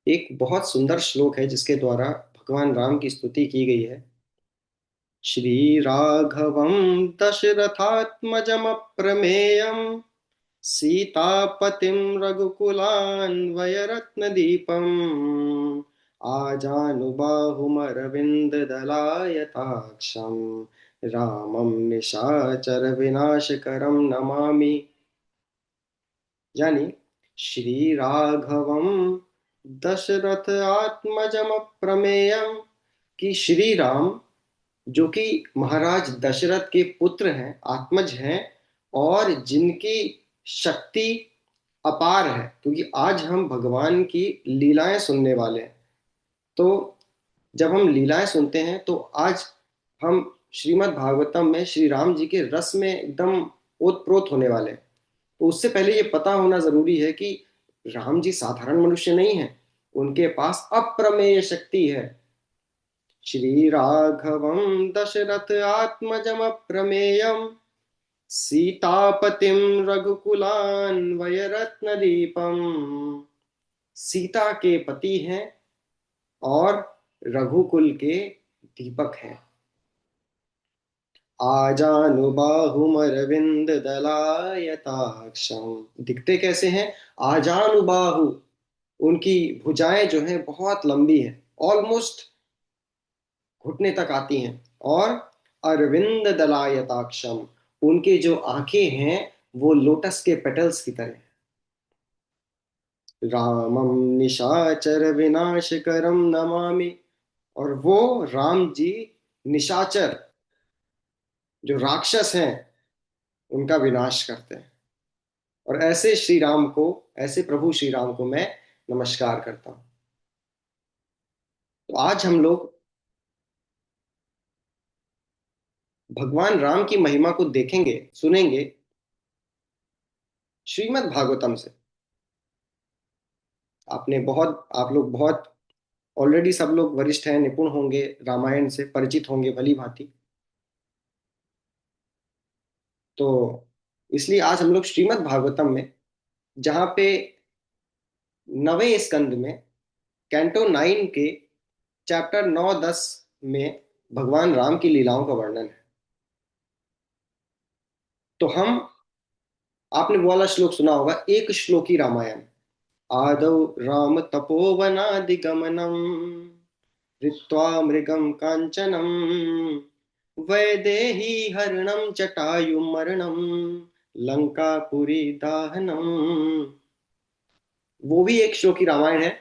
एक बहुत सुंदर श्लोक है जिसके द्वारा भगवान राम की स्तुति की गई है। श्री राघवं दशरथात्मजमप्रमेयं सीतापतिं रघुकुलान्वयरत्नदीपम् आजानुबाहुमरविन्ददलायताक्षं रामं निशाचर विनाशकरं नमामि। यानी श्री राघवम दशरथ आत्मजम प्रमेयम, कि श्री राम जो कि महाराज दशरथ के पुत्र हैं, आत्मज हैं, और जिनकी शक्ति अपार है, क्योंकि आज हम भगवान की लीलाएं सुनने वाले हैं। तो जब हम लीलाएं सुनते हैं तो आज हम श्रीमद् भागवतम में श्री राम जी के रस में एकदम ओतप्रोत होने वाले हैं। तो उससे पहले ये पता होना जरूरी है कि राम जी साधारण मनुष्य नहीं है, उनके पास अप्रमेय शक्ति है। श्री राघवम दशरथ आत्मजम प्रमेयम सीतापतिम रघुकुलान्वय रत्नदीपम। सीता के पति हैं और रघुकुल के दीपक हैं। आजानुबाहुमरविंद दलायताक्षम, दिखते कैसे हैं? आजानुबाहु, उनकी भुजाएं जो हैं बहुत लंबी हैं, ऑलमोस्ट घुटने तक आती हैं। और अरविंद दलायताक्षम, उनके जो आंखें हैं वो लोटस के पेटल्स की तरह हैं। रामम निशाचर विनाशकरम नमामि, और वो राम जी निशाचर, जो राक्षस हैं, उनका विनाश करते हैं। और ऐसे श्री राम को, ऐसे प्रभु श्री राम को मैं नमस्कार करता हूं। तो आज हम लोग भगवान राम की महिमा को देखेंगे, सुनेंगे श्रीमद् भागवतम से। आप लोग बहुत ऑलरेडी, सब लोग वरिष्ठ हैं, निपुण होंगे, रामायण से परिचित होंगे भली भांति। तो इसलिए आज हम लोग श्रीमद् भागवतम में, जहाँ पे नवें स्कंद में कैंटो 9 के चैप्टर 9-10 में भगवान राम की लीलाओं का वर्णन है। तो हम, आपने वो वाला श्लोक सुना होगा, एक श्लोकी रामायण। आदौ राम तपोवनादिगमनम् ऋत्वा मृगं कांचनम् वैदेही हरणं जटायुमर्णं लंकापुरी दाहनम्। वो भी एक श्लोकी रामायण है,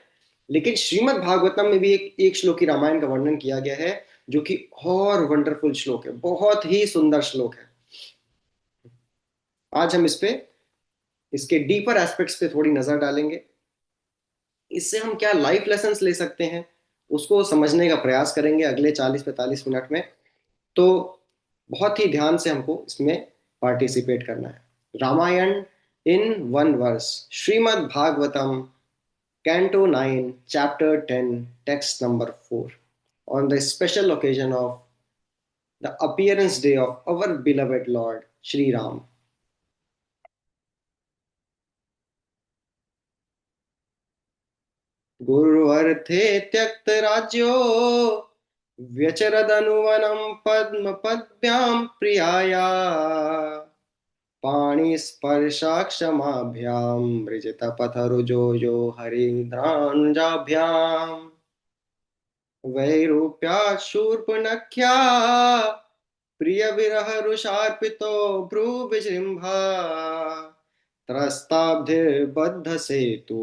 लेकिन श्रीमद् भागवतम में भी एक श्लोकी रामायण का वर्णन किया गया है, जो कि और वंडरफुल श्लोक है, बहुत ही सुंदर श्लोक है। आज हम इस पे, इसके डीपर एस्पेक्ट्स पे थोड़ी नजर डालेंगे। इससे हम क्या लाइफ लेसन्स ले सकते हैं, उसको समझने का प्रयास करेंगे अगले 40-45 मिनट में। तो बहुत ही ध्यान से हमको इसमें पार्टिसिपेट करना है। Ramayana in one verse, Shrimad Bhagavatam canto 9 chapter 10 text number 4, on the special occasion of the appearance day of our beloved Lord Shri Ram. गुरुवर्थे त्यक्त राज्यो व्यचरदनुवनं पद्म पद्भ्यां प्रियाया पाणिस्पर्शाक्षमाभ्यां मृजितपथरुजो यो हरीन्द्रानुजाभ्याम् वैरूप्यात् शूर्पणख्या प्रियविरहरुषार्पितो भ्रूविजृम्भा त्रस्ताब्धिर्बद्धसेतु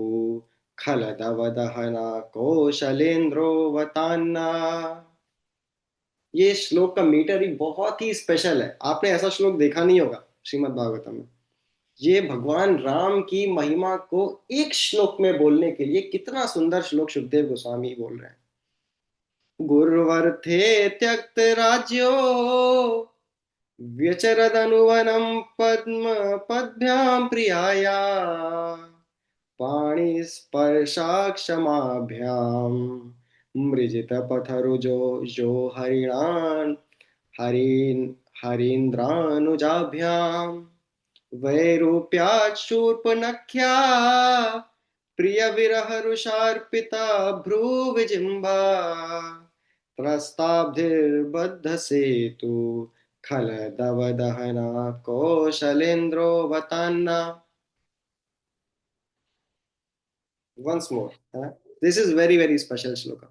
खलदवदहना कौशलेन्द्रो वतान्ना। ये श्लोक का मीटर ही बहुत ही स्पेशल है, आपने ऐसा श्लोक देखा नहीं होगा श्रीमद् भागवतम में। ये भगवान राम की महिमा को एक श्लोक में बोलने के लिए कितना सुंदर श्लोक सुखदेव गोस्वामी बोल रहे हैं। गुरुवर्थे त्यक्त राज्यो व्यचरदनुवनं पद्म पद्भ्यां प्रियाया पाणिस्पर्शाक्षमाभ्यां मृजितपथरुजो जो हरिणान् हरीन् हरीन्द्रानुजाभ्यां वैरूप्यात् शूर्पणख्या प्रिय विरह रुषार्पिता भ्रूविजिह्वा त्रस्ताब्धिर्बद्ध सेतु खलदवदहना कौशलेन्द्रो वतान्ना. Once more. This is very, very special shloka.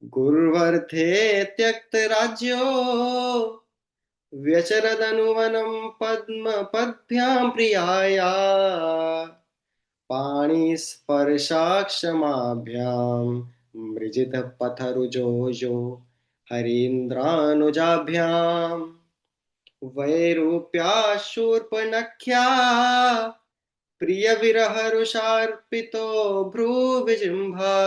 गुर्वर्थे त्यक्त राज्यो व्यचरदनुवनं पद्म पद्भ्यां प्रियाया पाणिस्पर्शाक्षमाभ्यां मृजित पथरुजोजो हरीन्द्रानुजाभ्यां वैरूप्याशूर्पणख्या प्रिय विरह रुषार्पितो भ्रूविजृम्भा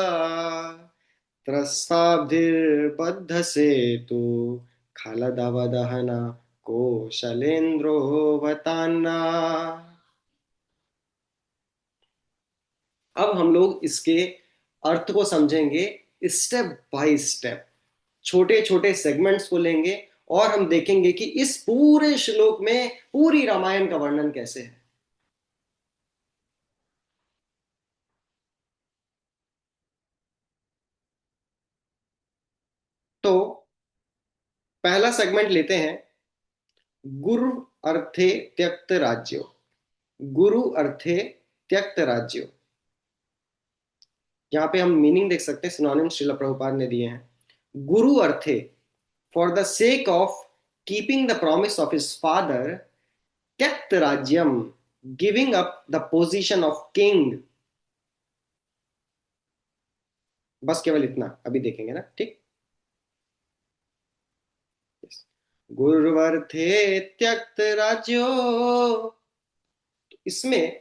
त्रस्ताब्धिर्बद्ध सेतु खलदवदहना कौशलेन्द्रो वतान्ना. अब हम लोग इसके अर्थ को समझेंगे स्टेप बाय स्टेप. छोटे छोटे सेगमेंट्स को लेंगे और हम देखेंगे कि इस पूरे श्लोक में पूरी रामायण का वर्णन कैसे है. तो पहला सेगमेंट लेते हैं. गुरु अर्थे त्यक्त राज्यो. गुरु अर्थे त्यक्त राज्यो. यहां पे हम मीनिंग देख सकते हैं, सिनोनिम श्रील प्रभुपाद ने दिए हैं. गुरु अर्थे, for the sake of keeping the promise of his father, त्यक्त राज्यम, giving up the position of king. बस केवल इतना अभी देखेंगे ना, ठीक. गुरुवर्थे त्यक्त राज्यो. इसमें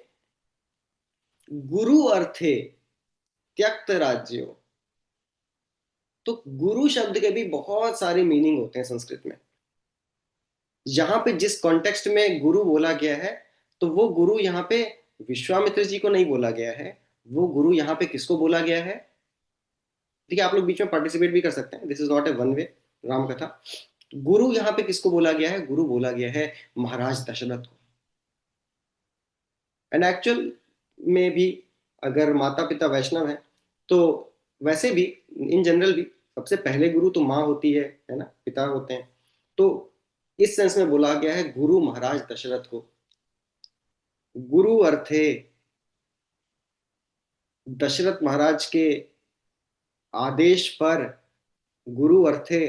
गुरु अर्थे त्यक्त राज्यो. तो गुरु शब्द के भी बहुत सारे मीनिंग होते हैं संस्कृत में. यहां पे जिस कॉन्टेक्स्ट में गुरु बोला गया है, तो वो गुरु यहाँ पे विश्वामित्र जी को नहीं बोला गया है. वो गुरु यहाँ पे किसको बोला गया है? देखिए, आप लोग बीच में पार्टिसिपेट भी कर सकते हैं. This is not a one way Ram कथा. गुरु यहाँ पे किसको बोला गया है? गुरु बोला गया है महाराज दशरथ को. एंड एक्चुअल में भी अगर माता पिता वैष्णव है, तो वैसे भी इन जनरल भी सबसे पहले गुरु तो माँ होती है ना, पिता होते हैं. तो इस सेंस में बोला गया है गुरु महाराज दशरथ को. गुरु अर्थे दशरथ महाराज के आदेश पर गुरु अर्थे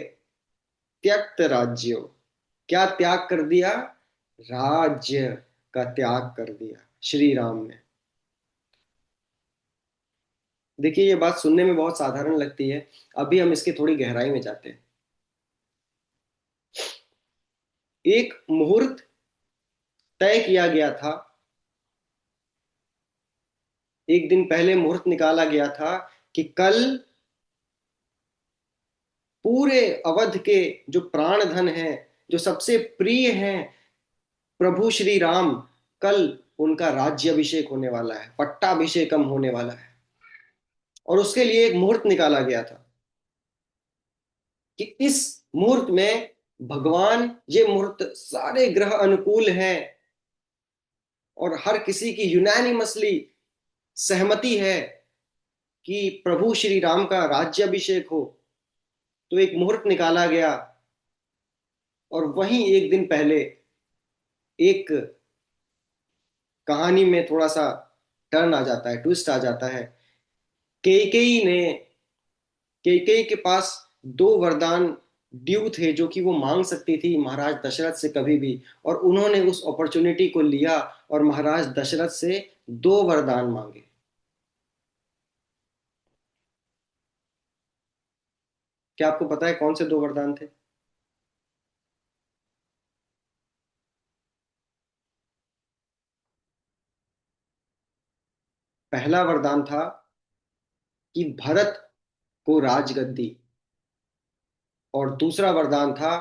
त्यक्त राज्यो. क्या त्याग कर दिया? राज्य का त्याग कर दिया श्री राम ने. देखिए, ये बात सुनने में बहुत साधारण लगती है. अभी हम इसकी थोड़ी गहराई में जाते हैं. एक मुहूर्त तय किया गया था. एक दिन पहले मुहूर्त निकाला गया था कि कल पूरे अवध के जो प्राण धन है, जो सबसे प्रिय हैं, प्रभु श्री राम, कल उनका राज्याभिषेक होने वाला है, पट्टाभिषेकम होने वाला है. और उसके लिए एक मुहूर्त निकाला गया था कि इस मुहूर्त में भगवान, ये मुहूर्त सारे ग्रह अनुकूल हैं और हर किसी की यूनानिमसली सहमति है कि प्रभु श्री राम का राज्याभिषेक हो. तो एक मुहूर्त निकाला गया. और वहीं एक दिन पहले एक कहानी में थोड़ा सा टर्न आ जाता है, ट्विस्ट आ जाता है. कैकेयी ने कैकेयी के पास दो वरदान ड्यू थे जो कि वो मांग सकती थी महाराज दशरथ से कभी भी. और उन्होंने उस अपॉर्चुनिटी को लिया और महाराज दशरथ से दो वरदान मांगे. क्या आपको पता है कौन से दो वरदान थे? पहला वरदान था कि भरत को राजगद्दी. और दूसरा वरदान था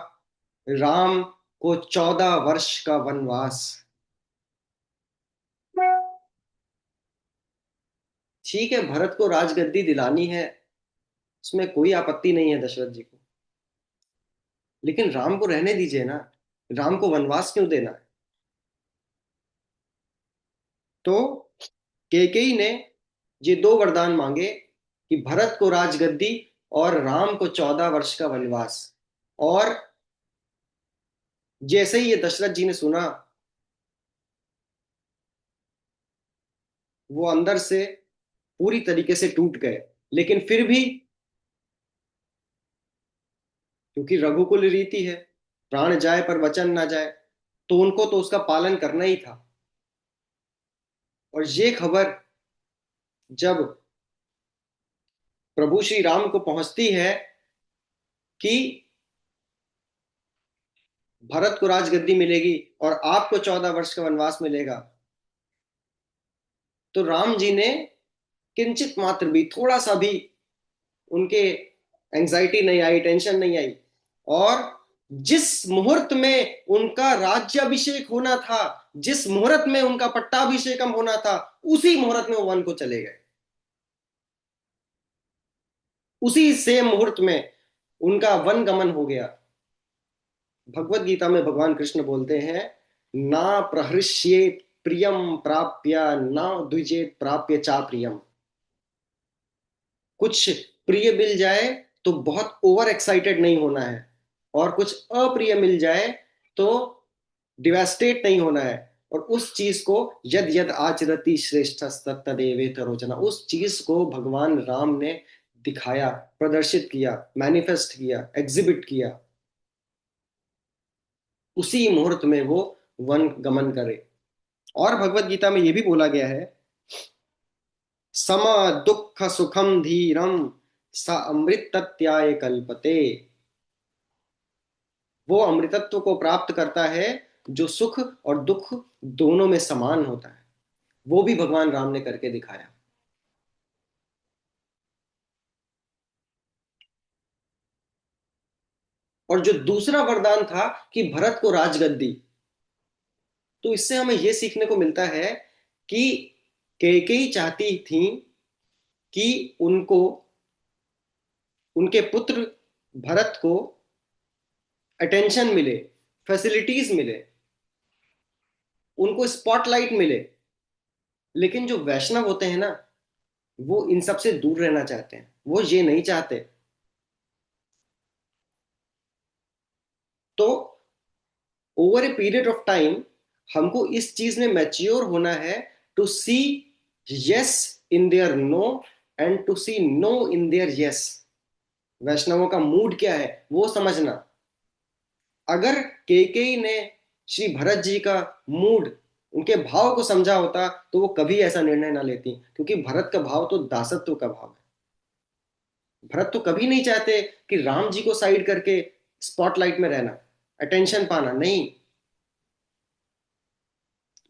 राम को 14 वर्ष का वनवास. ठीक है, भरत को राजगद्दी दिलानी है, उसमें कोई आपत्ति नहीं है दशरथ जी को. लेकिन राम को रहने दीजिए ना. राम को वनवास क्यों देना है? तो कैकेयी ने ये दो वरदान मांगे कि भरत को राजगद्दी और राम को 14 वर्ष का वनवास। और जैसे ही ये दशरथ जी ने सुना, वो अंदर से पूरी तरीके से टूट गए। लेकिन फिर भी, क्योंकि रघुकुल रीति है, प्राण जाए पर वचन ना जाए, तो उनको तो उसका पालन करना ही था। और ये खबर जब प्रभु श्री राम को पहुंचती है कि भरत को राजगद्दी मिलेगी और आपको 14 वर्ष का वनवास मिलेगा, तो राम जी ने किंचित मात्र भी, थोड़ा सा भी उनके एंजाइटी नहीं आई, टेंशन नहीं आई। और जिस मुहूर्त में उनका राज्याभिषेक होना था, जिस मुहूर्त में उनका पट्टाभिषेकम होना था, उसी मुहूर्त में वो वन को चले गए। उसी सेम मुहूर्त में उनका वन गमन हो गया। भगवत गीता में भगवान कृष्ण बोलते हैं, ना प्रहृष्येत प्रियम प्राप्य, ना द्विजेत प्राप्य चा प्रियम। कुछ प्रिय मिल जाए तो बहुत ओवर एक्साइटेड नहीं होना है, और कुछ अप्रिय मिल जाए तो डिवेस्टेट नहीं होना है। और उस चीज को, यद यद आचरति श्रेष्ठ तदेवेत रोचना, उस चीज को भगवान राम ने दिखाया, प्रदर्शित किया, मैनिफेस्ट किया, एग्जिबिट किया। उसी मुहूर्त में वो वन गमन करे। और भगवत गीता में यह भी बोला गया है, सम दुख सुखम धीरम स अमृतत्याय कल्पते। वो अमृतत्व को प्राप्त करता है जो सुख और दुख दोनों में समान होता है। वो भी भगवान राम ने करके दिखाया। और जो दूसरा वरदान था कि भरत को राजगद्दी, तो इससे हमें यह सीखने को मिलता है कि कैकेयी चाहती थी कि उनको, उनके पुत्र भरत को अटेंशन मिले, फैसिलिटीज मिले, उनको स्पॉटलाइट मिले। लेकिन जो वैष्णव होते हैं ना, वो इन सब से दूर रहना चाहते हैं, वो ये नहीं चाहते। तो over a period of time हमको इस चीज में मैच्योर होना है, to see yes in their no and to see no in their yes. वैष्णवों का मूड क्या है वो समझना। अगर केकेई ने श्री भरत जी का मूड, उनके भाव को समझा होता, तो वो कभी ऐसा निर्णय ना लेती, क्योंकि भरत का भाव तो दासत्व का भाव है। भरत तो कभी नहीं चाहते कि राम जी को साइड करके स्पॉटलाइट में रहना, अटेंशन पाना, नहीं।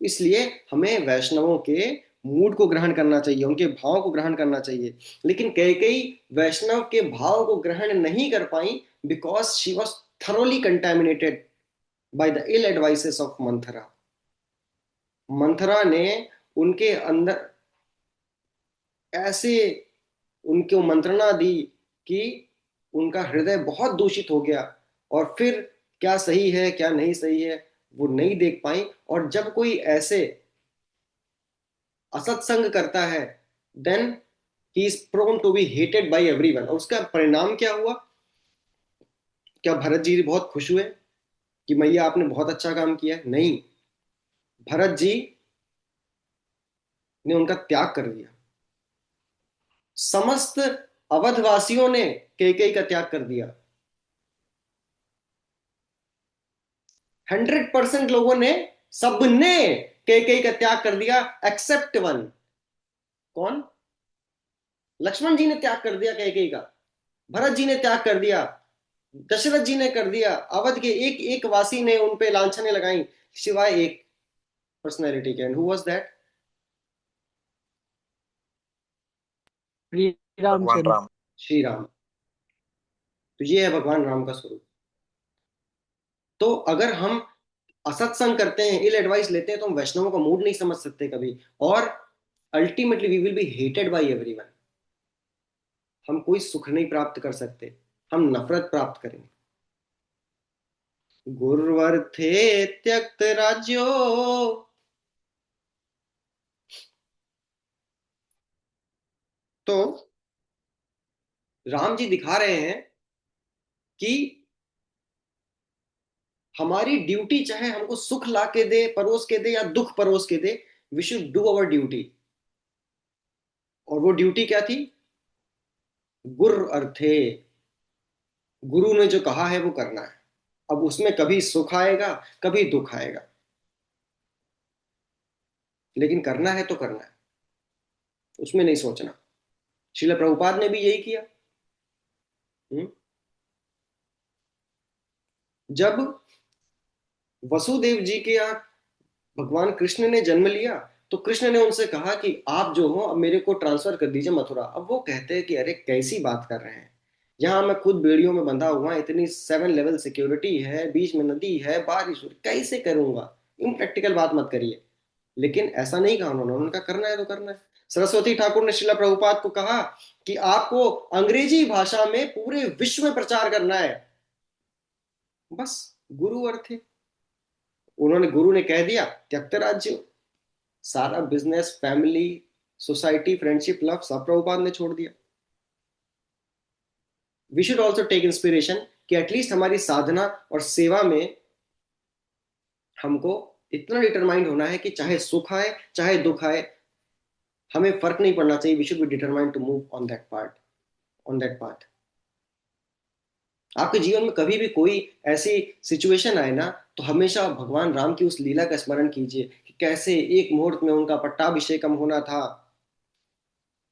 इसलिए हमें वैष्णवों के मूड को ग्रहण करना चाहिए, उनके भाव को ग्रहण करना चाहिए। लेकिन कई कई वैष्णव के भाव को ग्रहण नहीं कर पाई, because she was thoroughly contaminated by the ill advices of Manthara. Manthara ने उनके अंदर ऐसे उनको मंत्रणा दी कि उनका हृदय बहुत दूषित हो गया। और फिर क्या सही है क्या नहीं सही है वो नहीं देख पाई। और जब कोई ऐसे असत्संग करता है, then he is prone to be hated by everyone. और उसका परिणाम क्या हुआ? क्या भरत जी बहुत खुश हुए कि मैया आपने बहुत अच्छा काम किया? नहीं, भरत जी ने उनका त्याग कर दिया। समस्त अवधवासियों ने कैकेयी का त्याग कर दिया। 100% लोगों ने, सबने कैकेयी का त्याग कर दिया, एक्सेप्ट वन। कौन? लक्ष्मण जी ने त्याग कर दिया कैकेयी का, भरत जी ने त्याग कर दिया, दशरथ जी ने कर दिया, अवध के एक एक वासी ने उन पे लांछनें लगाई, सिवाय एक पर्सनैलिटी के। And who was that? Shri भगवान रामचंद्र। राम। श्री राम। तो ये है भगवान राम का स्वरूप। तो अगर हम असत्संग करते हैं, इल एडवाइस लेते हैं, तो हम वैष्णवों का मूड नहीं समझ सकते कभी। और ultimately we will be hated by everyone. हम कोई सुख नहीं प्राप्त कर सकते, हम नफरत प्राप्त करेंगे। गुरुवर्थे त्यक्त राज्यो तो राम जी दिखा रहे हैं कि हमारी ड्यूटी, चाहे हमको सुख ला के दे, परोस के दे, या दुख परोस के दे, we should do our duty. और वो ड्यूटी क्या थी? गुर अर्थे, गुरु ने जो कहा है वो करना है। अब उसमें कभी सुख आएगा, कभी दुख आएगा, लेकिन करना है तो करना है, उसमें नहीं सोचना। श्रील प्रभुपाद ने भी यही किया। हम्म? जब वसुदेव जी के यहाँ भगवान कृष्ण ने जन्म लिया, तो कृष्ण ने उनसे कहा कि आप जो हो अब मेरे को ट्रांसफर कर दीजिए मथुरा। अब वो कहते हैं कि अरे कैसी बात कर रहे हैं, यहाँ मैं खुद बेड़ियों में बंधा हुआ, इतनी 7 लेवल सिक्योरिटी है, बीच में नदी है, बारिश हो रही, कैसे करूंगा? इम्प्रैक्टिकल बात मत करिए। लेकिन ऐसा नहीं कहा उन्होंने, उनका करना है तो करना है। सरस्वती ठाकुर ने श्रीला प्रभुपाद को कहा कि आपको अंग्रेजी भाषा में पूरे विश्व में प्रचार करना है। बस गुरु अर्थ थे। उन्होंने, गुरु ने कह दिया त्यक्त राज्य, सारा business, family, society, friendship, love सब प्रभुपाद ने छोड़ दिया। We should also take inspiration कि एटलीस्ट हमारी साधना और सेवा में हमको इतना डिटरमाइंड होना है कि चाहे सुख आए चाहे दुख आए, हमें फर्क नहीं पड़ना चाहिए। We should be determined to move on that part, on that path. आपके जीवन में कभी भी कोई ऐसी सिचुएशन आए ना, तो हमेशा भगवान राम की उस लीला का स्मरण कीजिए कि कैसे एक मुहूर्त में उनका पट्टाभिषेकम होना था,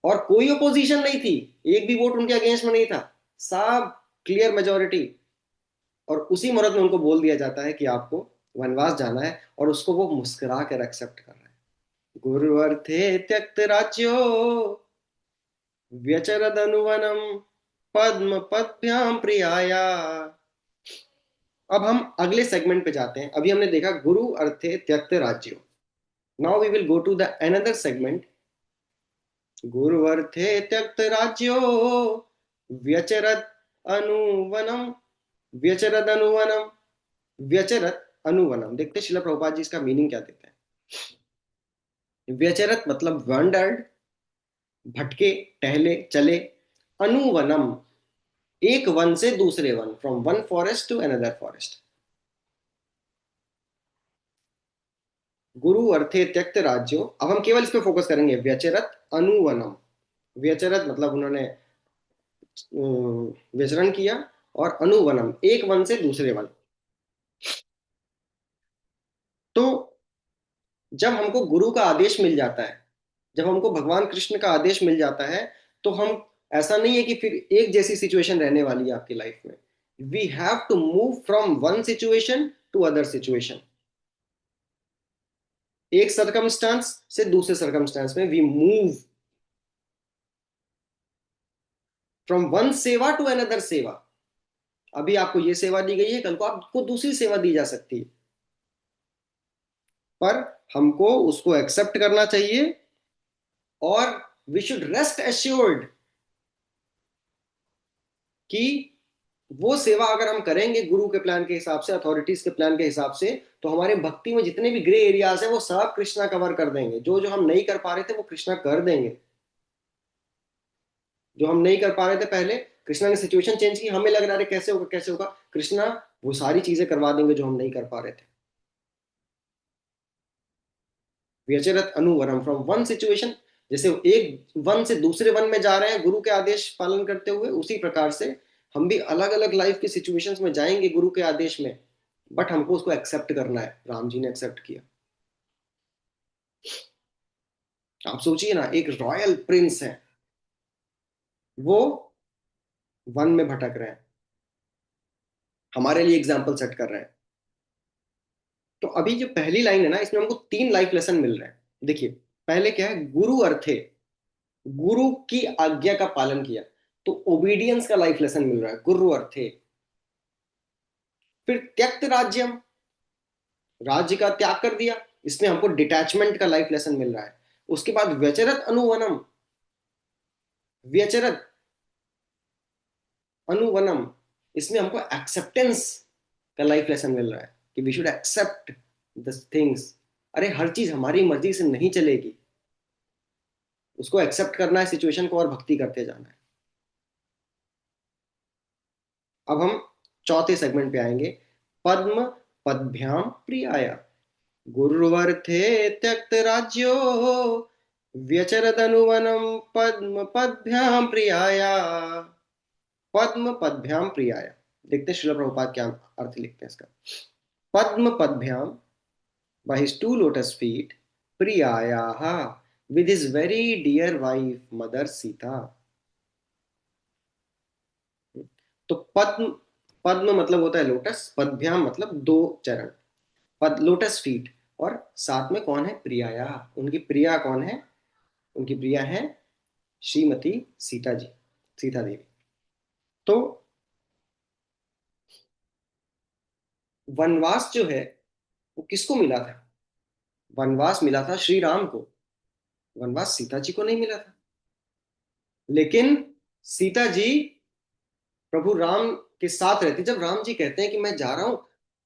और कोई ओपोजिशन नहीं थी, एक भी वोट उनके अगेंस्ट में नहीं था, सब क्लियर मेजोरिटी। और उसी मुहूर्त में उनको बोल दिया जाता है कि आपको वनवास जाना है, और उसको वो मुस्कुरा कर एक्सेप्ट कर रहे हैं। गुरुवर्थे त्यक्त राज्यो व्यचरदनुवनम पद्म पद्भ्याम प्रियाया। अब हम अगले सेगमेंट पे जाते हैं। अभी हमने देखा गुरु अर्थे त्यक्त राज्यो। Now we will go to the another segment. गुरु अर्थे त्यक्त राज्यो व्यचरत अनुवनम, व्यचरत अनुवनम, व्यचरत अनुवनम। देखते शिला प्रभुपाद जी इसका मीनिंग क्या देते हैं। व्यचरत मतलब वंडर्ड, भटके, टहले, चले। अनुवनम, एक वन से दूसरे वन, from one forest to another forest. गुरु अर्थे त्यक्त राज्यो। अब हम केवल इस पे फोकस करेंगे, व्यचरत अनुवनम। व्यचरत मतलब उन्होंने विचरण किया, और अनुवनम एक वन से दूसरे वन। तो जब हमको गुरु का आदेश मिल जाता है, जब हमको भगवान कृष्ण का आदेश मिल जाता है, तो हम, ऐसा नहीं है कि फिर एक जैसी सिचुएशन रहने वाली है आपकी लाइफ में। We have to move from one situation to other situation. एक सरकमस्टांस से दूसरे सरकमस्टांस में we move from one seva to another seva. अभी आपको ये सेवा दी गई है, कल को आपको दूसरी सेवा दी जा सकती है, पर हमको उसको एक्सेप्ट करना चाहिए। और वी शुड रेस्ट एश्योर्ड कि वो सेवा अगर हम करेंगे गुरु के प्लान के हिसाब से, अथॉरिटीज के प्लान के हिसाब से, तो हमारे भक्ति में जितने भी ग्रे एरियाज है वो सब कृष्णा कवर कर देंगे। जो जो हम नहीं कर पा रहे थे वो कृष्णा कर देंगे। जो हम नहीं कर पा रहे थे पहले, कृष्णा ने सिचुएशन चेंज की, हमें लग रहा है कैसे होगा कैसे होगा, कृष्णा वो सारी चीजें करवा देंगे जो हम नहीं कर पा रहे थे। व्यचरत अनुवरम, फ्रॉम वन सिचुएशन, जैसे एक वन से दूसरे वन में जा रहे हैं गुरु के आदेश पालन करते हुए, उसी प्रकार से हम भी अलग अलग लाइफ की सिचुएशंस में जाएंगे गुरु के आदेश में, बट हमको उसको एक्सेप्ट करना है। राम जी ने एक्सेप्ट किया। आप सोचिए ना, एक रॉयल प्रिंस है, वो वन में भटक रहे हैं, हमारे लिए एग्जाम्पल सेट कर रहे हैं। तो अभी जो पहली लाइन है ना, इसमें हमको 3 लाइफ लेसन मिल रहे हैं। देखिए, पहले क्या है, गुरु अर्थे, गुरु की आज्ञा का पालन किया, तो ओबीडियंस का लाइफ लेसन मिल रहा है, गुरु अर्थे। फिर त्यक्त राज्यम, राज्य का त्याग कर दिया, इसमें हमको डिटैचमेंट का लाइफ लेसन मिल रहा है। उसके बाद व्यचरत अनुवनम, व्यचरत अनुवनम, इसमें हमको एक्सेप्टेंस का लाइफ लेसन मिल रहा है कि we should accept the things. अरे हर चीज हमारी मर्जी से नहीं चलेगी। उसको एक्सेप्ट करना है सिचुएशन को और भक्ति करते जाना है। अब हम चौथे सेगमेंट पे आएंगे। पद्म पद्भ्याम प्रियाया गुरुवर्थे त्यक्त राज्यो व्यचरदनुवनम पद्म पद्भ्याम प्रियाया। पद्म पद्भ्याम प्रियाया, देखते हैं श्रील प्रभुपाद क्या अर्थ लिखते हैं इसका। पद्म पद्भ्याम, by his two lotus feet, प्रियायाः, with his very dear wife mother Sita. तो पद्म, पद्म मतलब होता है लोटस, पद्भ्याम मतलब दो चरण, पद लोटस फीट, और साथ में कौन है, प्रियाया, उनकी प्रिया कौन है, उनकी प्रिया है श्रीमती सीता जी, सीता देवी। तो वनवास जो है वो किसको मिला था? वनवास मिला था श्री राम को, वनवास सीता जी को नहीं मिला था। लेकिन सीता जी प्रभु राम के साथ रहती। जब राम जी कहते हैं कि मैं जा रहा हूं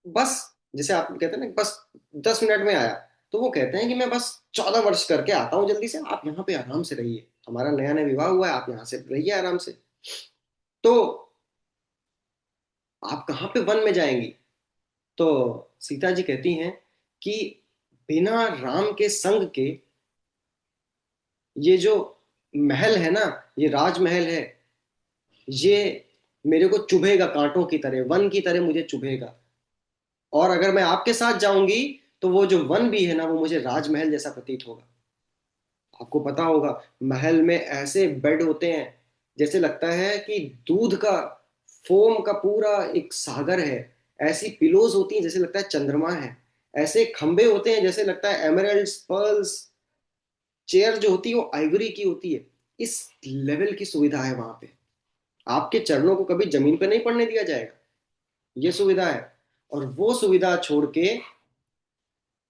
बस, जैसे आप कहते हैं ना बस 10 मिनट में आया, तो वो कहते हैं कि मैं बस 14 वर्ष करके आता हूँ, जल्दी से आप यहाँ पे आराम से रहिए, हमारा नया नया विवाह हुआ है, आप यहाँ से रहिए आराम से। तो आप कहाँ पे वन में जाएंगी? तो सीता जी कहती हैं कि बिना राम के संग के ये जो महल है ना, ये राजमहल है, ये मेरे को चुभेगा, कांटों की तरह, वन की तरह मुझे चुभेगा। और अगर मैं आपके साथ जाऊंगी तो वो जो वन भी है ना, वो मुझे राजमहल जैसा प्रतीत होगा। आपको पता होगा महल में ऐसे बेड होते हैं जैसे लगता है कि दूध का, फोम का पूरा एक सागर है। ऐसी पिलोज होती हैं जैसे लगता है चंद्रमा है। ऐसे खंबे होते हैं जैसे लगता है एमरल्ड्स, पर्ल्स। चेयर जो होती है वो आइवरी की होती है। इस लेवल की सुविधा है वहां पे। आपके चरणों को कभी जमीन पर नहीं पड़ने दिया जाएगा, ये सुविधा है। और वो सुविधा छोड़ के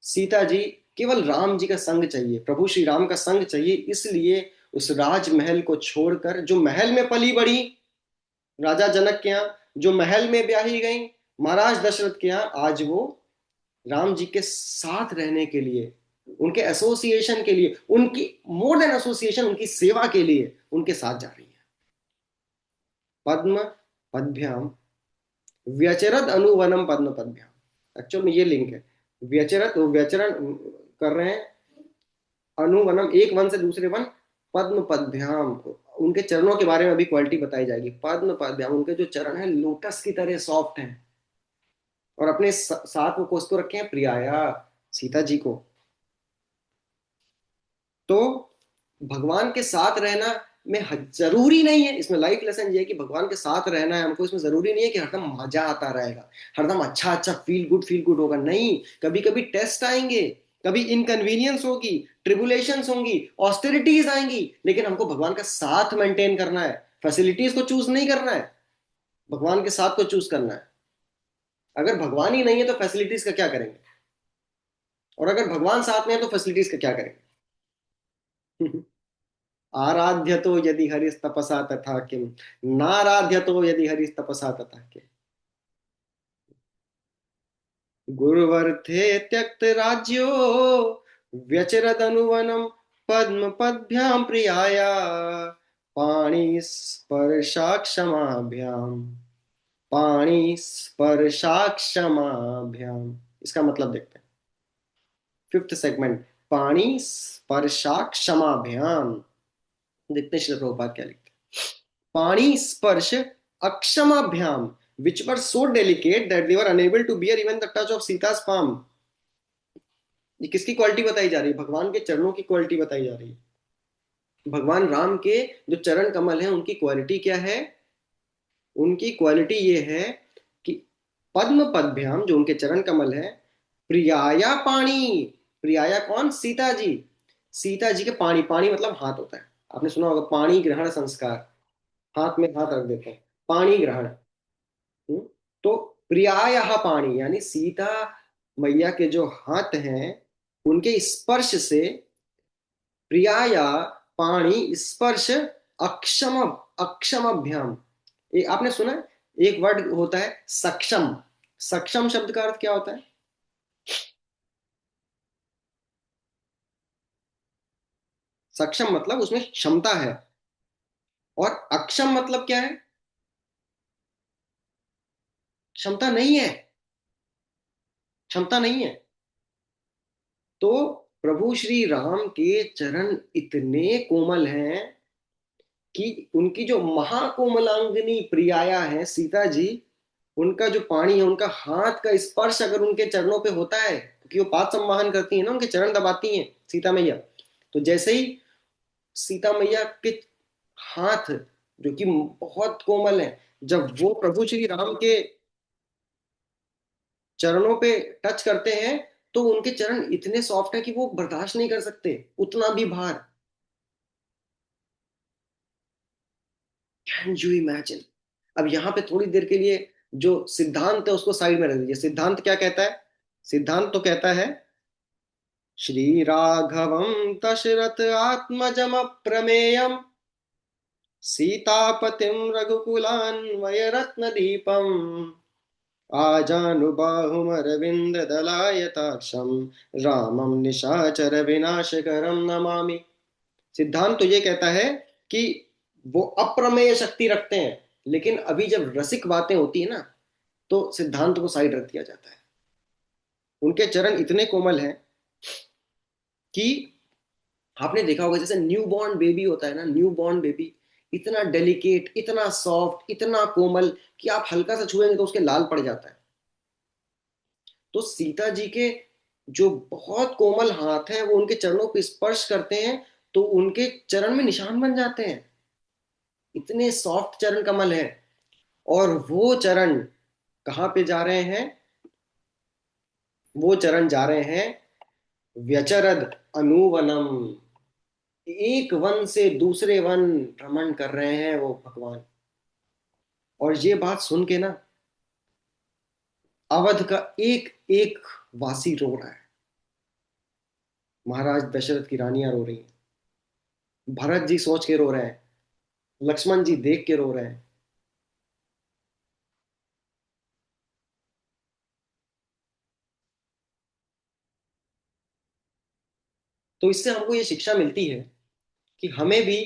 सीता जी, केवल राम जी का संग चाहिए, प्रभु श्री राम का संग चाहिए, इसलिए उस राजमहल को छोड़कर, जो महल में पली बड़ी राजा जनक के यहाँ, जो महल में ब्याही गई महाराज दशरथ के यहाँ, आज वो राम जी के साथ रहने के लिए, उनके एसोसिएशन के लिए, उनकी मोर देन एसोसिएशन, उनकी सेवा के लिए उनके साथ जा रही है। पद्म पद्भ्याम व्यचरत अनुवनम पद्म पद्भ्याम, एक्चुअल में ये लिंक है। व्यचरत, वो व्यचरण कर रहे हैं, अनुवनम एक वन से दूसरे वन, पद्म पद्भ्याम, उनके चरणों के बारे में अभी क्वालिटी बताई जाएगी। पद्म पद्भ्याम, उनके जो चरण है लोटस की तरह सॉफ्ट हैं, और अपने साथ में कोस को रखे हैं प्रियाया, सीता जी को। तो भगवान के साथ रहना में जरूरी नहीं है, इसमें लाइफ लेसन ये है कि भगवान के साथ रहना है हमको, इसमें जरूरी नहीं है कि हरदम मजा आता रहेगा, हरदम अच्छा अच्छा फील गुड होगा। नहीं, कभी कभी टेस्ट आएंगे, कभी इनकन्वीनियंस होगी, ट्रिबुलेशंस होंगी, ऑस्टेरिटीज आएंगी, लेकिन हमको भगवान का साथ मेंटेन करना है। फैसिलिटीज को चूज नहीं करना है, भगवान के साथ को चूज करना है। अगर भगवान ही नहीं है तो फैसिलिटीज का क्या करेंगे, और अगर भगवान साथ में है तो फैसिलिटीज का क्या करेंगे? आराध्य तो यदि हरिस्तपसा तथा किम, नाराध्य तो यदि हरिस्तपसा तथा किम। गुरुवर्थे त्यक्त राज्यो व्यचरद अनुवनम पद्म पद्भ्याम प्रियाया पाणी स्पर्शाक्षमाभ्याम, पाणी स्पर्शाक्षमाभ्याम। इसका मतलब देखते हैं, फिफ्थ सेगमेंट, पाणी स्पर्शाक्षमाभ्याम। देखते हैं श्री प्रभुपाद क्या लिखते हैं। पाणी स्पर्श अक्षमाभ्याम, which were so delicate that they were unable to bear even the touch of Sita's palm। ये किसकी क्वालिटी बताई जा रही है? भगवान के चरणों की क्वालिटी बताई जा रही है। भगवान राम के जो चरण कमल हैं उनकी क्वालिटी क्या है? उनकी क्वालिटी ये है कि पद्म पद्भ्याम, जो उनके चरण कमल है, प्रियाया पाणी, प्रियाया कौन? सीता जी। सीता जी के पाणी, पाणी मतलब हाथ होता है, आपने सुना होगा पाणी ग्रहण संस्कार, हाथ में हाथ रख देते हैं, पाणी ग्रहण। हम्म? तो प्रियाया पाणी यानी सीता मैया के जो हाथ हैं उनके स्पर्श से, प्रियाया पाणी स्पर्श अक्षम, अक्षमाभ्याम। आपने सुना है एक वर्ड होता है सक्षम, सक्षम शब्द का अर्थ क्या होता है? सक्षम मतलब उसमें क्षमता है। और अक्षम मतलब क्या है? क्षमता नहीं है, क्षमता नहीं है। तो प्रभु श्री राम के चरण इतने कोमल हैं कि उनकी जो महाकोमलांगिनी प्रियाया है सीता जी, उनका जो पानी है, उनका हाथ का स्पर्श अगर उनके चरणों पे होता है, क्योंकि वो पाद संवाहन करती है ना, उनके चरण दबाती हैं सीता मैया। तो जैसे ही सीता मैया के हाथ, जो कि बहुत कोमल है, जब वो प्रभु श्री राम के चरणों पे टच करते हैं, तो उनके चरण इतने सॉफ्ट है कि वो बर्दाश्त नहीं कर सकते उतना भी भार। Can you imagine? अब यहाँ पे थोड़ी देर के लिए जो सिद्धांत है उसको साइड में रख दीजिए। सिद्धांत क्या कहता है? सिद्धांत तो कहता है, श्री राघवम दशरथ आत्मजम प्रमेयम सीतापतिम रघुकुलान्वय रत्न दीपम आजानुबाहुमरविंद दलायताक्षम रामम निशाचर विनाशकरम नमामि। सिद्धांत तो ये कहता है कि वो अप्रमेय शक्ति रखते हैं, लेकिन अभी जब रसिक बातें होती है ना, तो सिद्धांत को साइड रख दिया जाता है। उनके चरण इतने कोमल हैं कि आपने देखा होगा, जैसे न्यू बॉर्न बेबी होता है ना, न्यू बॉर्न बेबी इतना डेलिकेट, इतना सॉफ्ट, इतना कोमल कि आप हल्का सा छुएंगे तो उसके लाल पड़ जाता है। तो सीता जी के जो बहुत कोमल हाथ है, वो उनके चरणों पे स्पर्श करते हैं तो उनके चरण में निशान बन जाते हैं। इतने सॉफ्ट चरण कमल है। और वो चरण कहाँ पे जा रहे हैं? वो चरण जा रहे हैं व्यचरद अनुवनम। एक वन से दूसरे वन भ्रमण कर रहे हैं वो भगवान। और ये बात सुन के ना, अवध का एक एक वासी रो रहा है। महाराज दशरथ की रानियां रो रही हैं, भरत जी सोच के रो रहे हैं, लक्ष्मण जी देख के रो रहे हैं। तो इससे हमको ये शिक्षा मिलती है कि हमें भी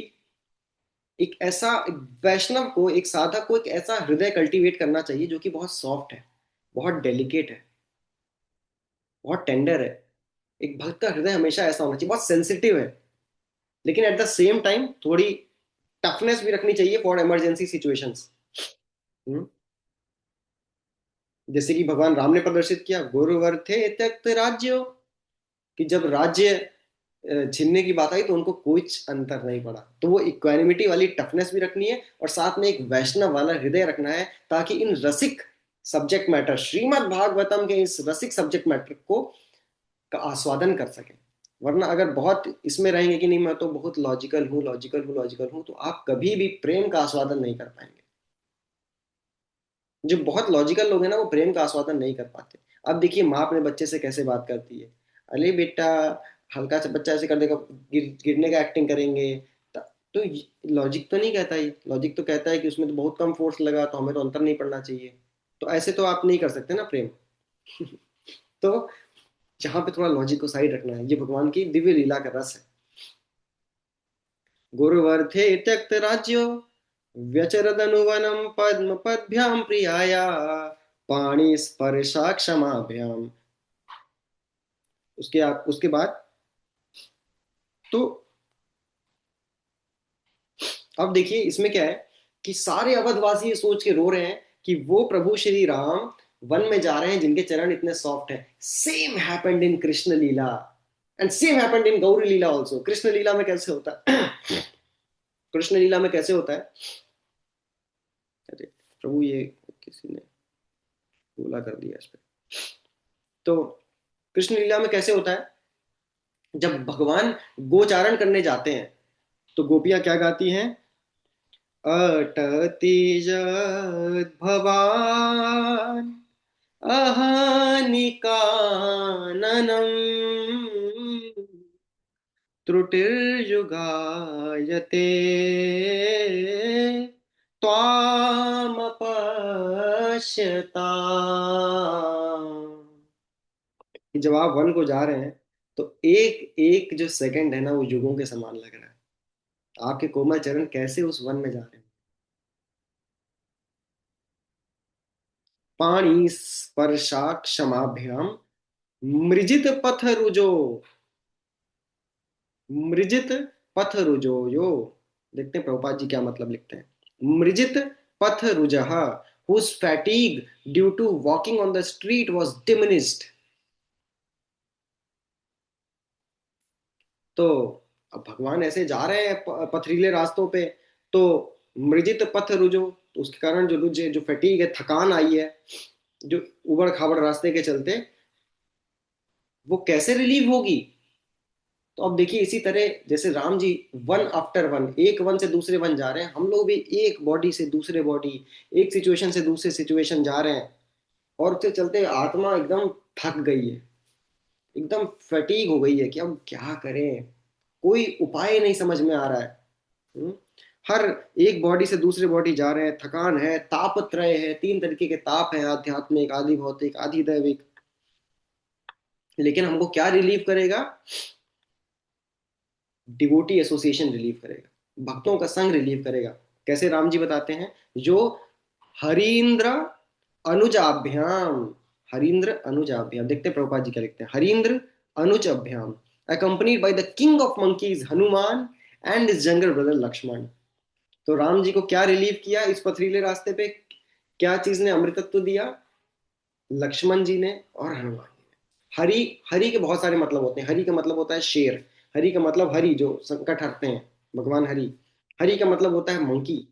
एक ऐसा, एक वैष्णव को, एक साधक को एक ऐसा हृदय कल्टीवेट करना चाहिए जो कि बहुत सॉफ्ट है, बहुत डेलिकेट है, बहुत टेंडर है। एक भक्त का हृदय हमेशा ऐसा होना चाहिए, बहुत सेंसिटिव है, लेकिन एट द सेम टाइम थोड़ी टफनेस भी रखनी चाहिए फॉर इमरजेंसी सिचुएशंस। जैसे कि भगवान राम ने प्रदर्शित किया, गुरुवर थे त्यक्त राज्यो, कि जब राज्य छीनने की बात आई तो उनको कुछ अंतर नहीं पड़ा। तो वो इक्वानिमिटी वाली टफनेस भी रखनी है, और साथ में एक वैष्णव वाला हृदय रखना है, ताकि इन रसिक सब्जेक्ट मैटर, श्रीमद् भागवतम के इस रसिक सब्जेक्ट मैटर को का आस्वादन कर सके। वरना अगर बहुत इसमें रहेंगे कि नहीं मैं तो बहुत लॉजिकल हूँ, लॉजिकल हूँ, लॉजिकल हूँ, तो आप कभी भी प्रेम का आस्वादन नहीं कर पाएंगे। जो बहुत लॉजिकल लोग हैं ना, वो प्रेम का आस्वादन नहीं कर पाते। अब देखिए माँ अपने बच्चे से कैसे बात करती है, अरे बेटा, हल्का सा बच्चा ऐसे कर देगा, गिरने का एक्टिंग करेंगे। तो लॉजिक तो नहीं कहता, ये लॉजिक तो कहता है कि उसमें तो बहुत कम फोर्स लगा, तो हमें तो अंतर नहीं पड़ना चाहिए। तो ऐसे तो आप नहीं कर सकते ना प्रेम। तो जहां पे थोड़ा लॉजिक को साइड रखना है, ये भगवान की दिव्य लीला का रस है। गुरुवर थे त्यक्त राज्यो व्यचरदनुवनम पद्म पद्भ्याम प्रियाया पाणी स्पर्शा क्षमाभ्याम। उसके बाद तो अब देखिए इसमें क्या है कि सारे अवधवासी ये सोच के रो रहे हैं कि वो प्रभु श्री राम वन में जा रहे हैं जिनके चरण इतने सॉफ्ट हैं। Same happened in Krishna Leela, and same happened in Gauri Leela also. Krishna Leela में कैसे होता है? कृष्ण लीला में कैसे होता है? अरे प्रभु, ये किसी ने बोला कर दिया इस पे। तो कृष्ण लीला में कैसे होता है? जब भगवान गोचारण करने जाते हैं तो गोपियां क्या गाती हैं? अटति भवान अहानि काननम त्रुटिर्युगायते त्वामपश्यता। कि जब आप वन को जा रहे हैं तो एक एक जो सेकंड है ना, वो युगों के समान लग रहा है। आपके कोमल चरण कैसे उस वन में जा रहे हैं। पाणी स्पर्शा क्षमाभ्याम मृजित पथ रुजो, मृजित पथ रुजो यो। देखते हैं प्रभुपाद जी क्या मतलब लिखते हैं। मृजित पथ रुजह, whose fatigue due to walking on the street was diminished। तो अब भगवान ऐसे जा रहे हैं पथरीले रास्तों पे, तो मृजित पथ रुजो, तो उसके कारण जो रुझे, जो फटीग है, थकान आई है, जो उबड़ खाबड़ रास्ते के चलते, वो कैसे रिलीव होगी। तो अब देखिए इसी तरह जैसे Ram ji one after one, एक वन से दूसरे वन जा रहे हैं, हम लोग भी एक बॉडी से दूसरे बॉडी, एक सिचुएशन से दूसरे सिचुएशन जा रहे हैं। और उसके चलते आत्मा एकदम थक गई है, एकदम फटीग हो गई है कि अब क्या करें, कोई उपाय नहीं समझ में आ रहा है। हम्म? हर एक बॉडी से दूसरे बॉडी जा रहे हैं, थकान है, तापत्रय है, तीन तरीके के ताप हैं, आध्यात्मिक, आदि भौतिक, आदि दैविक। लेकिन हमको क्या रिलीव करेगा? डिवोटी एसोसिएशन रिलीव करेगा, भक्तों का संग रिलीव करेगा। कैसे? राम जी बताते हैं, जो हरीन्द्र अनुजाभ्याम, हरीन्द्र अनुजाभ्याम, देखते हैं प्रभुपाद जी क्या लिखते हैं। हरीन्द्र अनुज अभ्याम accompanied by the king of monkeys Hanuman and his younger brother Lakshman. तो राम जी को क्या रिलीव किया इस पथरीले रास्ते पे? क्या चीज ने अमृतत्व दिया? लक्ष्मण जी ने और हनुमान जी ने। हरि, हरि के बहुत सारे मतलब होते हैं। हरि का मतलब होता है शेर, हरि का मतलब हरि जो संकट हरते हैं, भगवान हरि। हरि का मतलब होता है मंकी,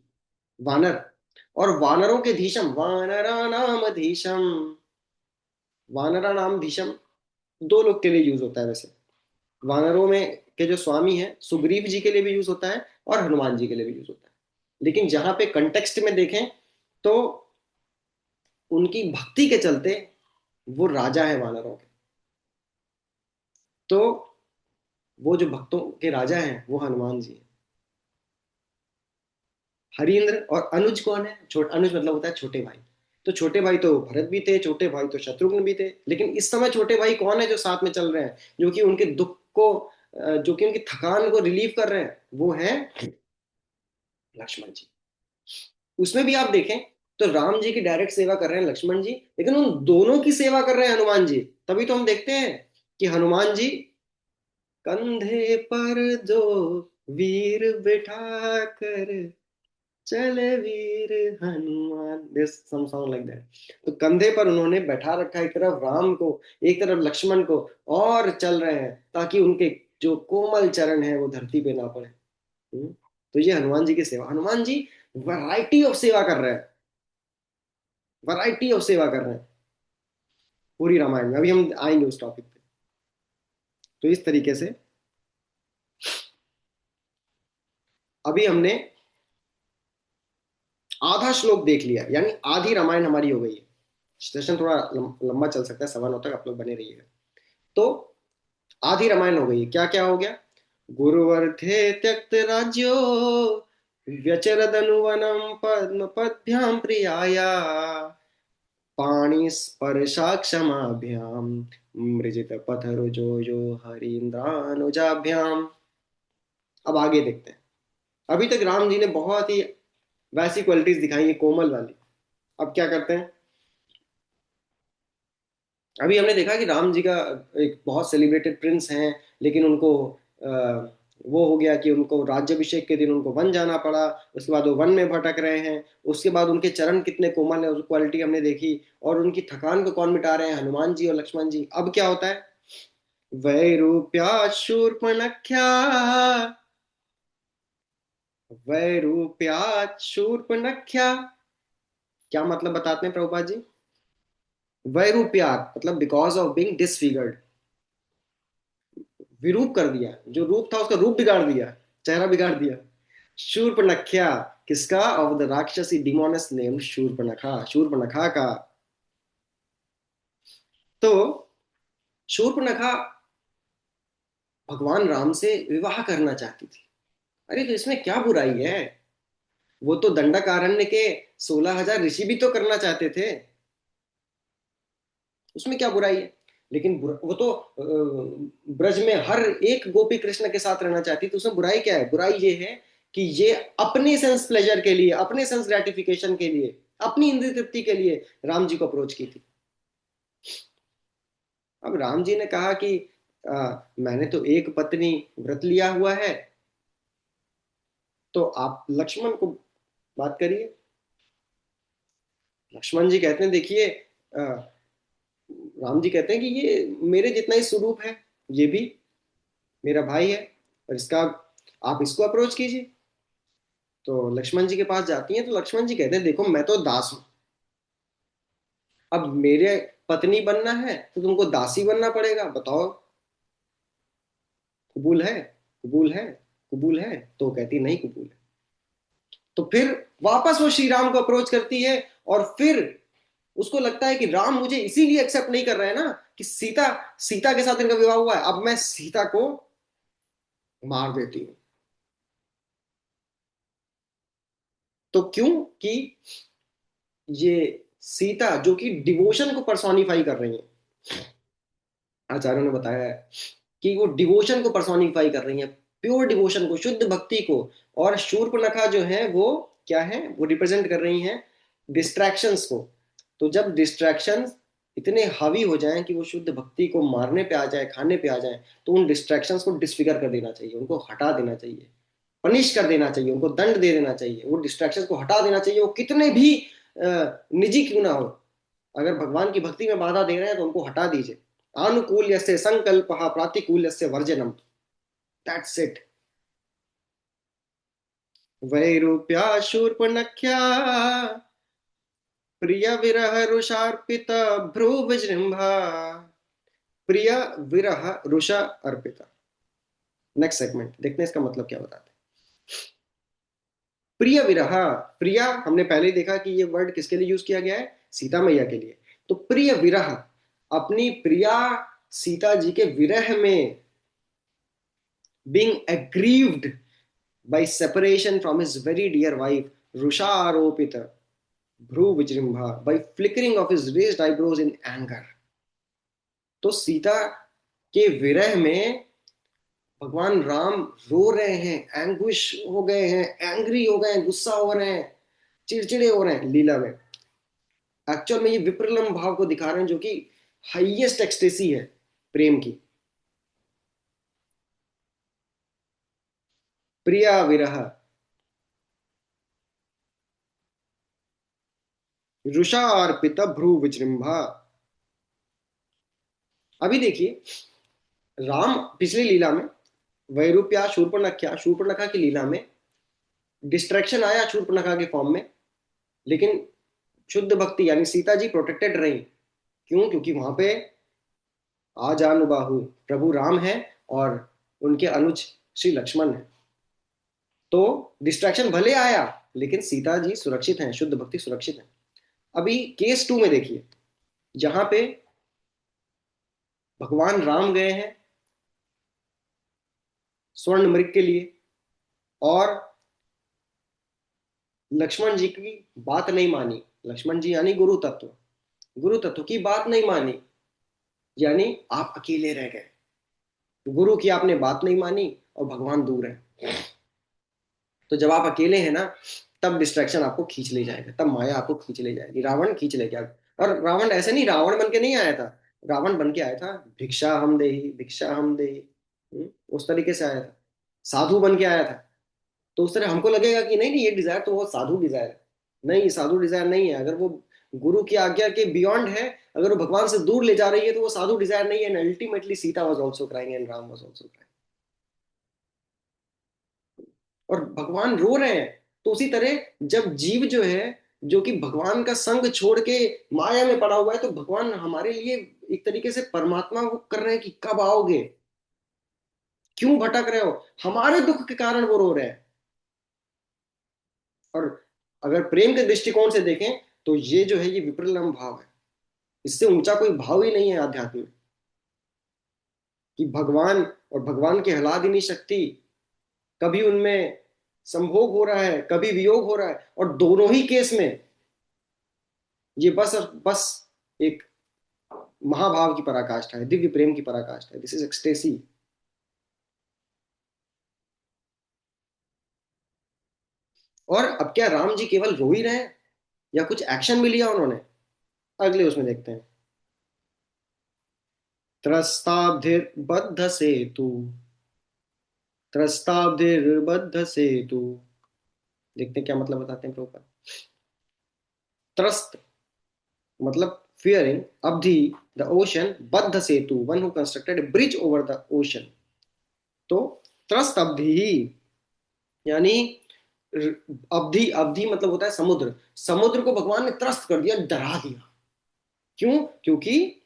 वानर। और वानरों के धीशम, वानरा नाम धीशम, वानरा नाम धीशम दो लोग के लिए यूज होता है वैसे। वानरों में के जो स्वामी है, सुग्रीव जी के लिए भी यूज होता है और हनुमान जी के लिए भी यूज होता है। लेकिन जहां पे कंटेक्स्ट में देखें तो उनकी भक्ति के चलते वो राजा है वानरों के। तो वो जो भक्तों के राजा हैं वो हनुमान जी हैं। हरीन्द्र और अनुज कौन है? अनुज मतलब होता है छोटे भाई। तो छोटे भाई तो भरत भी थे, छोटे भाई तो शत्रुघ्न भी थे, लेकिन इस समय छोटे भाई कौन है जो साथ में चल रहे हैं, जो कि उनके दुख को, जो कि उनकी थकान को रिलीव कर रहे हैं? वो है लक्ष्मण जी। उसमें भी आप देखें तो राम जी की डायरेक्ट सेवा कर रहे हैं लक्ष्मण जी, लेकिन उन दोनों की सेवा कर रहे हैं हनुमान जी। तभी तो हम देखते हैं कि हनुमान जी कंधे पर दो वीर बिठा कर चले वीर Hanuman, this some song like that. तो कंधे पर उन्होंने बैठा रखा है, एक तरफ राम को, एक तरफ लक्ष्मण को, और चल रहे हैं ताकि उनके जो कोमल चरण है वो धरती पे ना पड़े। तो ये हनुमान जी की सेवा, हनुमान जी वैरायटी ऑफ सेवा कर रहे हैं, वैरायटी ऑफ सेवा कर रहे हैं पूरी रामायण में। अभी हम आएंगे उस टॉपिक पे। तो इस तरीके से अभी हमने आधा श्लोक देख लिया, यानी आधी रामायण हमारी हो गई है। सेशन थोड़ा लंबा चल सकता है, 1:15 तक आप लोग बने रहिएगा। तो आधी रामायण हो गई। क्या क्या हो गया? गुरुवर्थे त्यक्त राज्यो व्यचरदनुवनम पद्म पद्भ्याम प्रियाया पाणी स्पर्शा क्षमाभ्याम मृजित पथरुजो यो हरीन्द्रानुजाभ्याम। अब आगे देखते हैं। अभी तक राम जी ने बहुत ही वैसी क्वालिटीज दिखाई है, कोमल वाली। अब क्या करते हैं? अभी हमने देखा कि राम जी का एक बहुत सेलिब्रेटेड प्रिंस हैं, लेकिन उनको वो हो गया कि उनको राज्याभिषेक के दिन उनको वन जाना पड़ा। उसके बाद वो वन में भटक रहे हैं। उसके बाद उनके चरण कितने कोमल है, उस क्वालिटी हमने देखी। और उनकी थकान को कौन मिटा रहे हैं? हनुमान जी और लक्ष्मण जी। अब क्या होता है? वैरूप्या शूर्पणख्या, वैरूप्या शूर्पणख्या, क्या मतलब बताते हैं प्रभुपाद जी? वैरूप्यात मतलब बिकॉज ऑफ बीइंग डिसफिगर्ड, विरूप कर दिया, जो रूप था उसका रूप बिगाड़ दिया, चेहरा बिगाड़ दिया। शूर्पणख्या, किसका? ऑफ द राक्षसी डिमोनस नेम शूर्पणखा, शूर्पणखा का। तो शूर्पणखा भगवान राम से विवाह करना चाहती थी। अरे तो इसमें क्या बुराई है? वो तो दंडकारण्य के 16,000 ऋषि भी तो करना चाहते थे, उसमें क्या बुराई है? लेकिन वो तो ब्रज में हर एक गोपी कृष्ण के साथ रहना चाहती, तो उसमें बुराई क्या है? बुराई ये है कि ये अपने सेंस प्लेजर के लिए, अपने सेंस ग्रेटिफिकेशन के लिए, अपनी इंद्रिय तृप्ति के लिए राम जी को अप्रोच की थी। अब राम जी ने कहा कि मैंने तो एक पत्नी व्रत लिया हुआ है, तो आप लक्ष्मण को बात करिए। लक्ष्मण जी कहते हैं, देखिए राम जी कहते हैं कि ये मेरे जितना ही स्वरूप है, ये भी मेरा भाई है, और इसका आप इसको अप्रोच कीजिए। तो लक्ष्मण जी के पास जाती हैं, तो लक्ष्मण जी कहते हैं, देखो मैं तो दास हूं, अब मेरे पत्नी बनना है तो तुमको दासी बनना पड़ेगा, बताओ कबूल है? कबूल है? कबूल है? तो कहती नहीं कबूल है। तो फिर वापस वो श्री राम को अप्रोच करती है, और फिर उसको लगता है कि राम मुझे इसीलिए एक्सेप्ट नहीं कर रहे हैं ना कि सीता सीता के साथ इनका विवाह हुआ है, अब मैं सीता को मार देती हूँ। तो क्यों कि ये सीता जो कि डिवोशन को पर्सोनिफाई कर रही है, आचार्यों ने बताया है कि वो डिवोशन को पर्सोनिफाई कर रही है, प्योर डिवोशन को, शुद्ध भक्ति को। और शूर्पणखा जो है वो क्या है? वो रिप्रेजेंट कर रही हैं डिस्ट्रैक्शंस को। तो जब डिस्ट्रैक्शंस इतने हावी हो जाएं कि वो शुद्ध भक्ति को मारने पे आ जाए, खाने पे आ जाए, तो उन डिस्ट्रैक्शंस को डिसफिगर कर देना चाहिए, उनको हटा देना चाहिए, पनिश कर देना चाहिए, उनको दंड दे देना चाहिए, वो डिस्ट्रैक्शंस को हटा देना चाहिए, वो कितने भी निजी क्यों ना हो। अगर भगवान की भक्ति में बाधा दे रहे हैं तो उनको हटा दीजिए। अनुकूल्य से संकल्प, प्रातिकूल्य से वर्जनम, दैट्स इट। वैरूप्या शूर्पणख्या प्रिय विरह रुषार्पित भ्रू विजृंभा, प्रिय विरह रुषा अर्पिता। नेक्स्ट सेगमेंट देखते हैं इसका मतलब क्या बताते हैं। प्रिय विरह, प्रिया हमने पहले ही देखा कि ये वर्ड किसके लिए यूज किया गया है? सीता मैया के लिए। तो प्रिय विरह, अपनी प्रिया सीता जी के विरह में, being aggrieved by separation from his very dear wife, Rusha Aropita, Bhru Vijrimbha, by flickering of his raised eyebrows in anger. तो सीता के विरह में भगवान राम रो रहे हैं, एंग्विश हो गए हैं, एंग्री हो गए हैं, गुस्सा हो रहे हैं, चिड़चिड़े हो रहे हैं लीला में। एक्चुअल में ये विप्रलम्ब भाव को दिखा रहे हैं, जो कि हाईएस्ट एक्सटेसी है प्रेम की। प्रिया विरह रुषा अर्पित भ्रू विजृंभा। अभी देखिए, राम पिछली लीला में वैरूप्या शूर्पणखा, शूर्पणखा की लीला में डिस्ट्रैक्शन आया शूर्पणखा के फॉर्म में, लेकिन शुद्ध भक्ति यानी सीता जी प्रोटेक्टेड रही। क्यों? क्योंकि वहां पे आजानुबाहु प्रभु राम है और उनके अनुज श्री लक्ष्मण है। तो डिस्ट्रैक्शन भले आया, लेकिन सीता जी सुरक्षित हैं, शुद्ध भक्ति सुरक्षित है। अभी केस 2 में देखिए, जहां पे भगवान राम गए हैं स्वर्ण मृग के लिए, और लक्ष्मण जी की बात नहीं मानी। लक्ष्मण जी यानी गुरु तत्व, गुरु तत्व की बात नहीं मानी, यानी आप अकेले रह गए। गुरु की आपने बात नहीं मानी और भगवान दूर है। तो जब आप अकेले हैं ना, तब डिस्ट्रैक्शन आपको खींच ले जाएगा, तब माया आपको खींच ले जाएगी, रावण खींच ले गया। और रावण ऐसे नहीं, रावण बन के नहीं आया था, रावण बन के आया था, भिक्षा हम देही, भिक्षा हम देही। उस तरीके से आया था, साधु बन के आया था। तो उस तरह हमको लगेगा कि नहीं नहीं, ये डिजायर तो वो साधु डिजायर है। नहीं, साधु डिजायर नहीं है। अगर वो गुरु की आज्ञा के बियॉन्ड है, अगर वो भगवान से दूर ले जा रही है, तो वो साधु डिजायर नहीं है। Ultimately Sita was also crying and Ram was also crying, और भगवान रो रहे हैं। तो उसी तरह जब जीव जो है, जो कि भगवान का संग छोड़ के माया में पड़ा हुआ है, तो भगवान हमारे लिए एक तरीके से परमात्मा वो कर रहे हैं कि कब आओगे, क्यों भटक रहे हो, हमारे दुख के कारण वो रो रहे हैं। और अगर प्रेम के दृष्टिकोण से देखें, तो ये जो है ये विप्रलम्ब भाव है। इससे ऊंचा कोई भाव ही नहीं है आध्यात्म में, कि भगवान और भगवान की आह्लादिनी शक्ति, कभी उनमें संभोग हो रहा है, कभी वियोग हो रहा है, और दोनों ही केस में ये बस और बस एक महाभाव की पराकाष्ठा है, दिव्य प्रेम की पराकाष्ठा है। This is ecstasy. और अब क्या राम जी केवल रो ही रहे हैं या कुछ एक्शन भी लिया उन्होंने? अगले उसमें देखते हैं। त्रस्ताब्धिर्बद्ध सेतु, त्रस्ताब्धिर्बद्ध सेतु, देखते हैं क्या मतलब बताते हैं प्रभुपाद। त्रस्त मतलब fearing, abdhi the ocean, बद्ध सेतु one who constructed a bridge over the ocean। तो त्रस्त अवधि यानी अवधि, अवधि मतलब होता है समुद्र। समुद्र को भगवान ने त्रस्त कर दिया, डरा दिया। क्यों? क्योंकि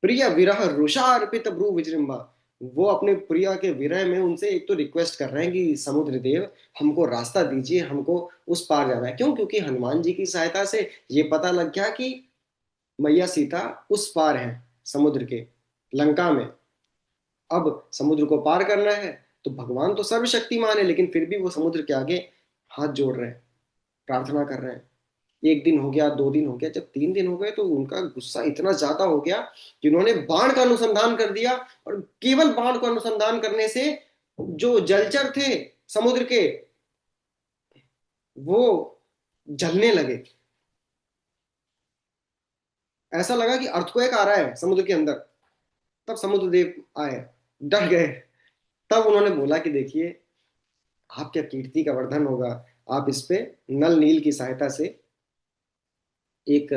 प्रिय विरह रुषा अर्पित ब्रू विजृंभा, वो अपने प्रिया के विरह में उनसे एक तो रिक्वेस्ट कर रहे हैं कि समुद्र देव हमको रास्ता दीजिए, हमको उस पार जाना है। क्यों? क्योंकि हनुमान जी की सहायता से ये पता लग गया कि मैया सीता उस पार है समुद्र के, लंका में। अब समुद्र को पार करना है, तो भगवान तो सर्वशक्तिमान है, लेकिन फिर भी वो समुद्र के आगे हाथ जोड़ रहे हैं, प्रार्थना कर रहे हैं। एक दिन हो गया, 2 दिन हो गया, जब 3 दिन हो गए तो उनका गुस्सा इतना ज्यादा हो गया कि उन्होंने बाण का अनुसंधान कर दिया। और केवल बाण का अनुसंधान करने से जो जलचर थे समुद्र के, वो जलने लगे। ऐसा लगा कि अर्थक्वेक आ रहा है समुद्र के अंदर। तब समुद्र देव आए, डर गए। तब उन्होंने बोला कि देखिए, आपके कीर्ति का वर्धन होगा, आप इस पे नल नील की सहायता से एक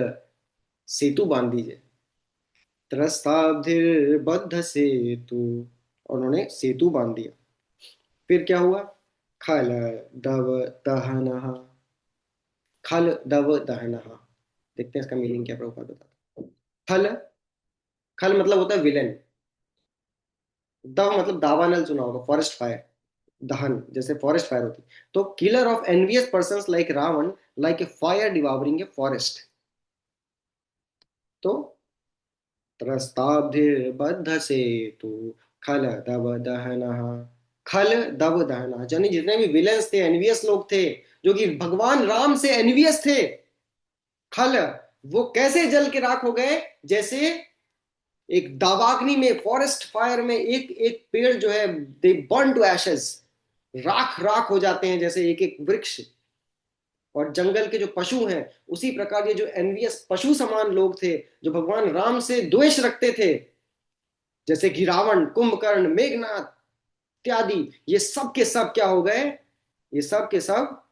सेतु बांध दीजिए। त्रस्ताब्धिर्बद्ध सेतु, और उन्होंने सेतु बांध दिया। फिर क्या हुआ? खल दव दहन, खल दव दहन, देखते हैं इसका मीनिंग क्या प्रभुपाद बताते हैं। खल, खल मतलब होता है विलेन। दव मतलब दावानल सुना होगा, फॉरेस्ट फायर। दहन जैसे फॉरेस्ट फायर होती। तो killer of envious persons like Ravana, like a fire devouring a forest. तो त्रस्ताब्धिर्बद्ध सेतु खल दव दहनः, खल दव दहनः, यानी जितने भी विलेंस थे, एनवियस लोग थे, जो कि भगवान राम से एनवियस थे, खल, वो कैसे जल के राख हो गए? जैसे एक दावाग्नि में, फॉरेस्ट फायर में एक एक पेड़ जो है, दे बर्न टू एशेस, राख राख हो जाते हैं जैसे एक एक वृक्ष। और जंगल के जो पशु हैं, उसी प्रकार ये जो एनवियस पशु समान लोग थे, जो भगवान राम से द्वेष रखते थे, जैसे कि रावण, कुंभकर्ण, मेघनाथ इत्यादि, ये सब के सब क्या हो गए? ये सब के सब,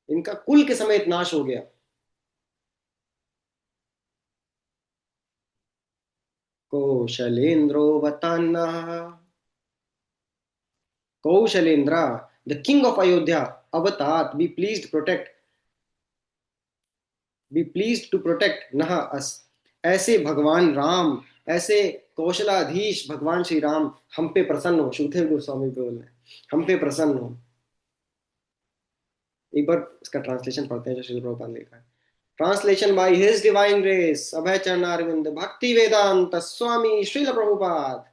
इनका कुल के समेत नाश हो गया। कौशलेंद्रो वतान्ना, Kaushalendra the king of Ayodhya, अवतात, be pleased protect, be pleased to protect नह अस। ऐसे भगवान राम, ऐसे कौशलाधीश भगवान श्री राम हम पे प्रसन्न हो। सुखदेव गोस्वामी बोल रहे हैं, हम पे प्रसन्न हो। एक बार इसका ट्रांसलेशन पढ़ते हैं जो श्री प्रभुपाद ने लिखा है। Translation by his divine grace Abhay Charanaravinda Bhaktivedanta Swami Srila Prabhupada.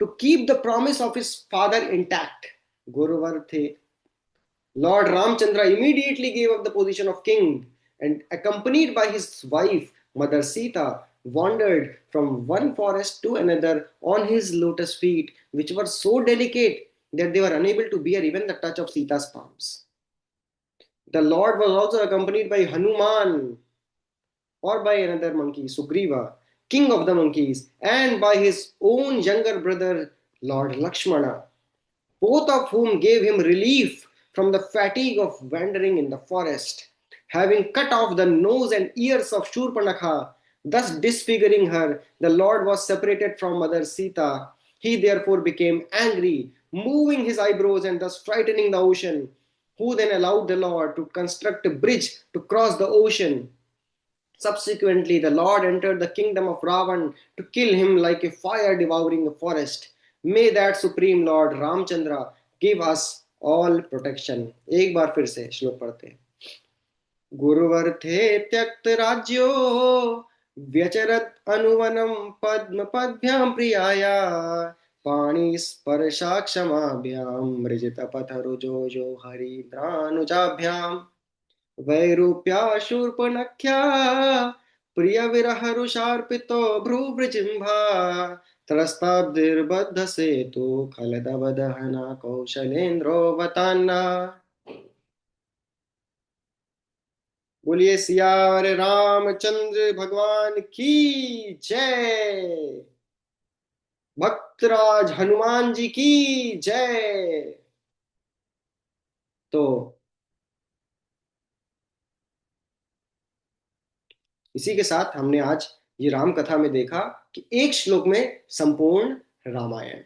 To keep the promise of his father intact, गुरुवर थे Lord Ramchandra immediately gave up the position of king and, accompanied by his wife, Mother Sita, wandered from one forest to another on his lotus feet, which were so delicate that they were unable to bear even the touch of Sita's palms. The Lord was also accompanied by Hanuman, or by another monkey, Sugriva, king of the monkeys, and by his own younger brother, Lord Lakshmana, both of whom gave him relief from the fatigue of wandering in the forest. Having cut off the nose and ears of Shurpanakha, thus disfiguring her, the Lord was separated from Mother Sita. He therefore became angry, moving his eyebrows and thus frightening the ocean, who then allowed the Lord to construct a bridge to cross the ocean. Subsequently, the Lord entered the kingdom of Ravan to kill him like a fire devouring a forest. May that supreme Lord Ramchandra give us all protection. एक बार फिर से श्लोक पढ़ते हैं। गुरुवर थे त्यक्त राज्यो व्यचरत अनुवनम पद्म पद्भ्याम प्रियाया पाणी स्पर्शा क्षमाभ्याम मृजित पथ रुजो जो हरिद्रानुजाभ्याम वैरूप्या शूर्पणख्या प्रिय विरह रुषार्पितो भ्रूवृजिह्वा त्रस्ताब्धिर्बद्ध सेतु खलदव दहना कौशलेन्द्रोऽवतान्ना। बोलिए सियावर रामचंद्र भगवान की जय। भक्तराज हनुमान जी की जय। तो इसी के साथ हमने आज ये राम कथा में देखा कि एक श्लोक में संपूर्ण रामायण।